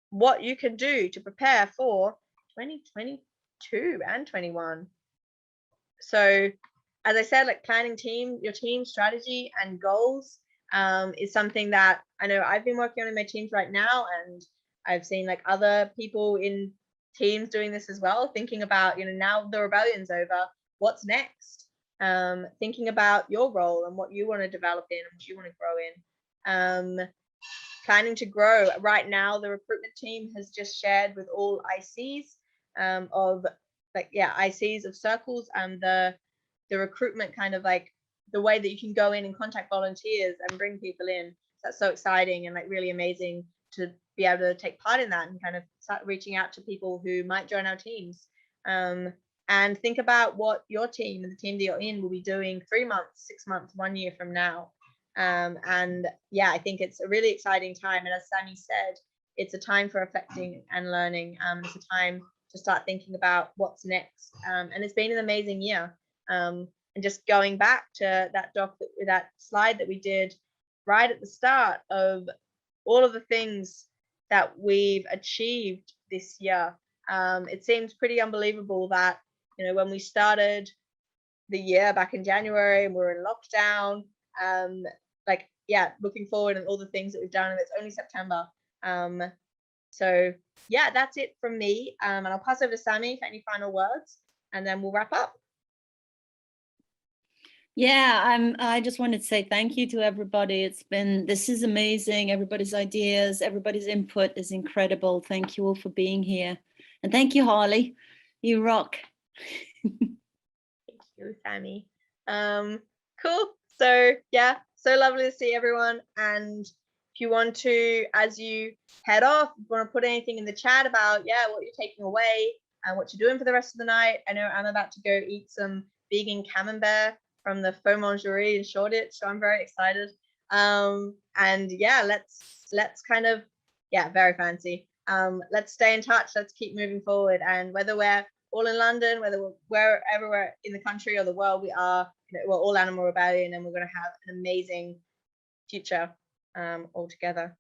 what you can do to prepare for 2022 and 21. So as I said, like planning your team strategy and goals is something that I know I've been working on in my teams right now, and I've seen like other people in teams doing this as well, thinking about, now the rebellion's over, what's next? Thinking about your role and what you want to develop in and what you want to grow in. Planning to grow. Right now, the recruitment team has just shared with all ICs ICs of circles, and the recruitment kind of like the way that you can go in and contact volunteers and bring people in. That's so exciting and like really amazing to be able to take part in that and kind of start reaching out to people who might join our teams. And think about what your team and the team that you're in will be doing 3 months, 6 months, 1 year from now. And yeah, I think it's a really exciting time. And as Sammy said, it's a time for reflecting and learning. It's a time to start thinking about what's next. And it's been an amazing year. And just going back to that slide that we did right at the start of all of the things that we've achieved this year, it seems pretty unbelievable that, when we started the year back in January and we were in lockdown, looking forward and all the things that we've done, and it's only September. So yeah, that's it from me. And I'll pass over to Sammy for any final words, and then we'll wrap up. Yeah, I just wanted to say thank you to everybody. This is amazing. Everybody's ideas, everybody's input is incredible. Thank you all for being here. And thank you, Harley. You rock. Thank you, Sammy. Cool. So yeah, so lovely to see everyone. And if you want to, as you head off, if you want to put anything in the chat about what you're taking away and what you're doing for the rest of the night. I know I'm about to go eat some vegan camembert from the Faux Mangerie in Shoreditch, so I'm very excited. And yeah, let's kind of, very fancy. Let's stay in touch. Let's keep moving forward. And whether we're all in London, whether we're wherever we're in the country or the world, we're all Animal Rebellion, and we're going to have an amazing future all together.